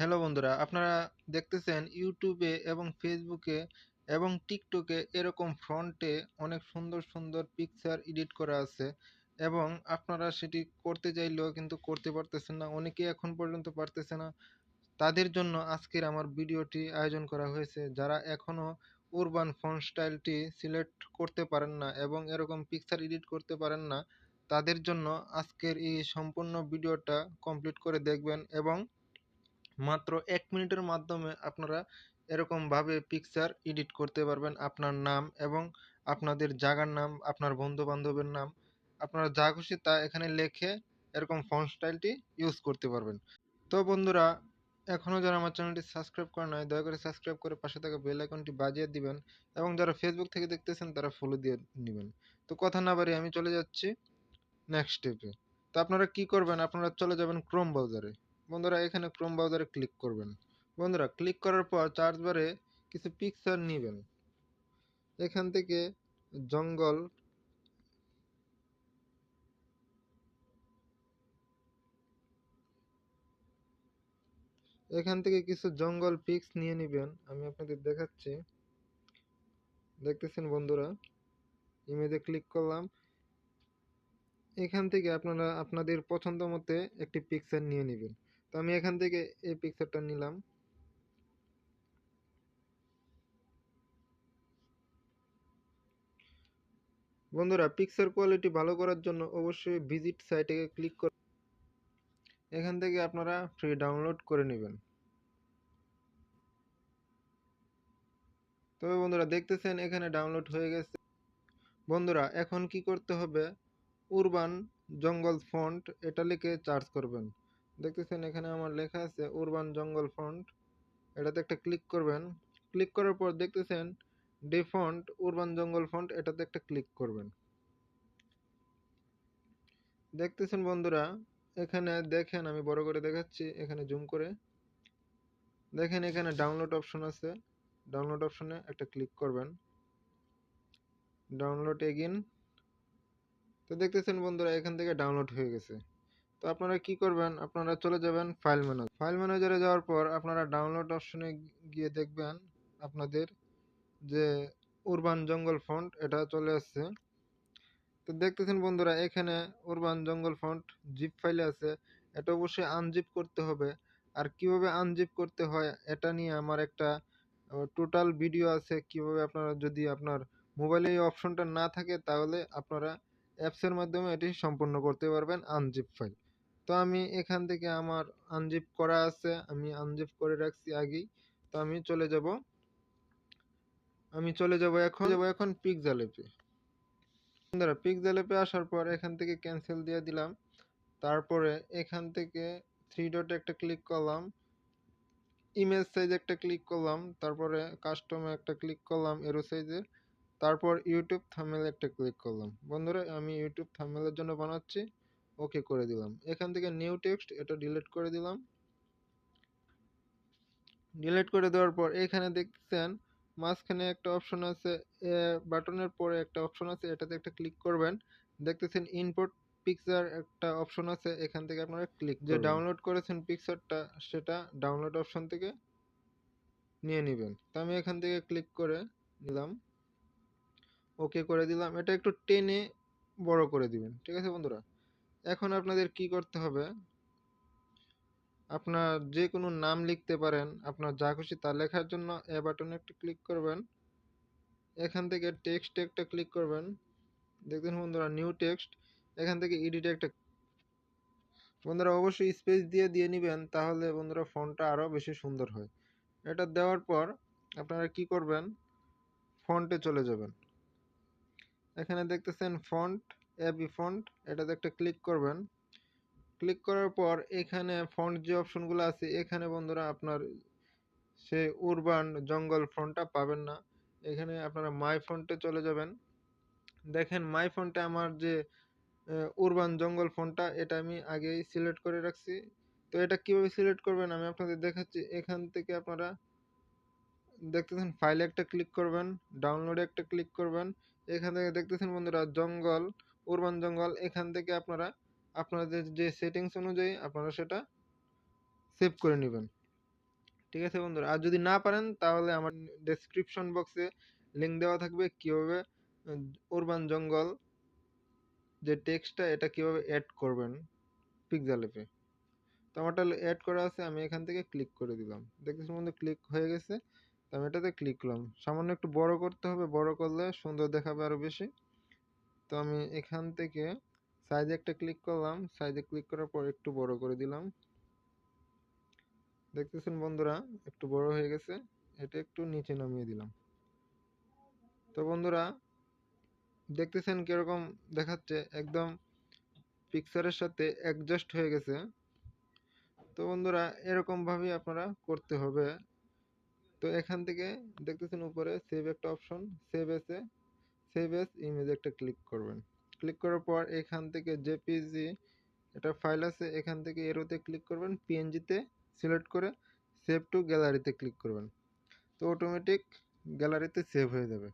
Hello বন্ধুরা, আপনারা দেখতেছেন ইউটিউবে এবং ফেসবুকে এবং টিকটকে এরকম ফ্রন্টে অনেক সুন্দর সুন্দর পিকচার এডিট করা আছে এবং আপনারা সেটি করতে চাইলেও কিন্তু করতে পারতেছেন না। অনেকেই এখন পর্যন্ত পারতেছে না। তাদের জন্য আজকের আমার ভিডিওটি আয়োজন করা হয়েছে। যারা এখনও উরবান ফন্ট স্টাইলটি সিলেক্ট করতে পারেন না এবং এরকম পিকচার এডিট করতে পারেন না, তাদের জন্য আজকের এই সম্পূর্ণ ভিডিওটা কমপ্লিট করে দেখবেন এবং মাত্র 1 মিনিটের মাধ্যমে আপনারা এরকমভাবে পিকচার এডিট করতে পারবেন। আপনার নাম এবং আপনাদের জায়গার নাম, আপনার বন্ধু বান্ধবের নাম, আপনারা যা খুশি তা এখানে লিখে এরকম ফন্ট স্টাইলটি ইউজ করতে পারবেন। তো বন্ধুরা, এখনও যারা আমার চ্যানেলটি সাবস্ক্রাইব করে নাই, দয়া করে সাবস্ক্রাইব করে পাশে থাকা বেল আইকনটি বাজিয়ে দিবেন এবং যারা ফেসবুক থেকে দেখতেছেন তারা ফলো দিয়ে নেবেন। তো কথা না বাড়িয়ে আমি চলে যাচ্ছি নেক্সট স্টেপে। তো আপনারা কি করবেন, আপনারা চলে যাবেন ক্রোম ব্রাউজারে। বন্ধুরা, এখানে ক্রোম ব্রাউজারে ক্লিক করবেন। বন্ধুরা, ক্লিক করার পর সার্চ বারে কিছু পিকচার নেবেন। এখান থেকে জঙ্গল, কিছু জঙ্গল পিক্স নিয়ে নেবেন। আমি আপনাদের দেখাচ্ছি। দেখতেছেন বন্ধুরা, ইমেজে ক্লিক করলাম। এখান থেকে আপনারা আপনাদের পছন্দ মতে একটি পিকচার নিয়ে নেবেন। তো আমি এখান থেকে এই পিকচারটা নিলাম। বন্ধুরা, পিকচার কোয়ালিটি ভালো করার জন্য অবশ্যই ভিজিট সাইটে ক্লিক করে এখান থেকে আপনারা ফ্রি ডাউনলোড করে নেবেন। তবে বন্ধুরা, দেখতেছেন এখানে ডাউনলোড হয়ে গেছে। বন্ধুরা, এখন কি করতে হবে, উরবান জঙ্গল ফন্ট এটা লিখে সার্চ করবেন। দেখতেছেন এখানে আমার লেখা আছে উরবান জঙ্গল ফন্ট। এটাতে একটা ক্লিক করবেন। ক্লিক করার পর দেখতেছেন ডিফন্ট উরবান জঙ্গল ফন্ট, এটাতে একটা ক্লিক করবেন। দেখতেছেন বন্ধুরা, এখানে দেখেন, আমি বড় করে দেখাচ্ছি, এখানে জুম করে দেখেন, এখানে ডাউনলোড অপশন আছে। ডাউনলোড অপশনে একটা ক্লিক করবেন। Download again. তো দেখতেছেন বন্ধুরা, এখান থেকে ডাউনলোড হয়ে গেছে। তো আপনারা কি করবেন, আপনারা চলে যাবেন ফাইল ম্যানেজার। ফাইল ম্যানেজারে যাওয়ার পর আপনারা ডাউনলোড অপশনে গিয়ে দেখবেন আপনাদের যে উরবান জঙ্গল ফন্ট এটা চলে আসছে। তো দেখতেছেন বন্ধুরা, এখানে উরবান জঙ্গল ফন্ট জিপ ফাইলে আছে। এটা অবশ্যই আনজিপ করতে হবে। আর কিভাবে আনজিপ করতে হয় এটা নিয়ে আমার একটা টোটাল ভিডিও আছে। কিভাবে আপনারা, যদি আপনার মোবাইলে এই অপশনটা না থাকে, তাহলে আপনারা অ্যাপসের মাধ্যমে এটি সম্পূর্ণ করতে পারবেন আনজিপ ফাইল। তো আমি এখান থেকে আমার আনজিপ করা আছে, আমি আনজিপ করে রাখছি আগেই। তো আমি চলে যাব এখন পিক্সেল অ্যাপে। বন্ধুরা, পিক্সেল অ্যাপে আসার পর এখান থেকে ক্যান্সেল দিয়ে দিলাম। তারপরে এখান থেকে থ্রি ডটে একটা ক্লিক করলাম, ইমেজ সাইজে একটা ক্লিক করলাম, তারপরে কাস্টমে একটা ক্লিক করলাম এরো সাইজে, তারপর ইউটিউব থাম্বনেইলে একটা ক্লিক করলাম। বন্ধুরা, আমি ইউটিউব থাম্বনেইলের জন্য বানাচ্ছি, ওকে করে দিলাম। এখান থেকে নিউ টেক্সট এটা ডিলিট করে দিলাম। ডিলিট করে দেওয়ার পর এখানে দেখছেন মাঝখানে একটা অপশন আছে, বাটনের পরে একটা অপশন আছে, এটাতে একটা ক্লিক করবেন। দেখতেছেন ইম্পোর্ট পিকচার একটা অপশন আছে, এখান থেকে আপনারা ক্লিক যে ডাউনলোড করেছেন পিকচারটা, সেটা ডাউনলোড অপশন থেকে নিয়ে নেবেন। তো আমি এখান থেকে ক্লিক করে নিলাম, ওকে করে দিলাম। এটা একটু টেনে বড় করে দিবেন, ঠিক আছে বন্ধুরা। এখন আপনাদের কি করতে হবে, আপনার যে কোনো নাম লিখতে পারেন, আপনার যা খুশি তা লেখার জন্য এ বাটনে একটা ক্লিক করবেন। এখান থেকে টেক্সট একটা ক্লিক করবেন। দেখবেন বন্ধুরা নিউ টেক্সট, এখান থেকে এডিটে একটা, বন্ধুরা অবশ্যই স্পেস দিয়ে নেবেন, তাহলে বন্ধুরা ফন্টটা আরও বেশি সুন্দর হয়। এটা দেওয়ার পর আপনারা কি করবেন, ফন্টে চলে যাবেন। এখানে দেখতেছেন ফন্ট, এবি ফন্ট, এটাতে একটা ক্লিক করবেন। ক্লিক করার পর এখানে ফন্ট যে অপশনগুলো আছে, এখানে বন্ধুরা আপনার সে উরবান জঙ্গল ফন্টটা পাবেন না। এখানে আপনারা মাই ফন্টে চলে যাবেন। দেখেন মাই ফন্টে আমার যে উরবান জঙ্গল ফন্টটা, এটা আমি আগেই সিলেক্ট করে রাখছি। তো এটা কিভাবে সিলেক্ট করবেন আমি আপনাদের দেখাচ্ছি। এখান থেকে আপনারা দেখতেছেন ফাইলে একটা ক্লিক করবেন, ডাউনলোডে একটা ক্লিক করবেন। এখান থেকে দেখতেছেন বন্ধুরা জঙ্গল, উরবান জঙ্গল, এখান থেকে আপনারা আপনাদের যে সেটিংস অনুযায়ী আপনারা সেটা সেভ করে নেবেন। ঠিক আছে বন্ধুরা, আর যদি না পারেন তাহলে আমার ডেসক্রিপশন বক্সে লিঙ্ক দেওয়া থাকবে কিভাবে উরবান জঙ্গল যে টেক্সটটা এটা কিভাবে অ্যাড করবেন পিক্সেল অ্যাপে। তো আমারটা অ্যাড করা আছে, আমি এখান থেকে ক্লিক করে দিলাম, দেখতেছেন বন্ধু ক্লিক হয়ে গেছে। তো আমি এটাতে ক্লিক করলাম, সামান্য একটু বড় করতে হবে, বড় করলে সুন্দর দেখাবে আরো বেশি। তো আমি এখান থেকে সাইজে একটা ক্লিক করলাম, সাইজে ক্লিক করার পর একটু বড় করে দিলাম, দেখতেছেন বন্ধুরা একটু বড় হয়ে গেছে। এটা একটু নিচে নামিয়ে দিলাম। তো বন্ধুরা দেখতেছেন কিরকম দেখাচ্ছে, একদম পিকচারের সাথে অ্যাডজাস্ট হয়ে গেছে। তো বন্ধুরা এরকম ভাবেই আপনারা করতে হবে। তো এখান থেকে দেখতেছেন উপরে সেভ একটা অপশন, সেভ এস ইমেজ একটা ক্লিক করবেন। ক্লিক করার পর এখান থেকে জেপিজি এটা ফাইল আছে, এখান থেকে এরোতে ক্লিক করবেন, পিএনজিতে সিলেক্ট করে সেভ টু গ্যালারিতে ক্লিক করবেন। তো অটোমেটিক গ্যালারিতে সেভ হয়ে যাবে।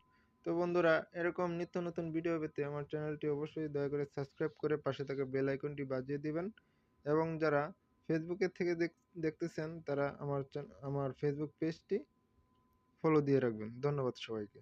তো বন্ধুরা এরকম নিত্য নতুন ভিডিও পেতে আমার চ্যানেলটি অবশ্যই দয়া করে সাবস্ক্রাইব করে পাশে থাকা বেল আইকনটি বাজিয়ে দিবেন। এবং যারা ফেসবুকের থেকে দেখতেছেন তারা আমার ফেসবুক পেজটি ফলো দিয়ে রাখবেন। ধন্যবাদ সবাইকে।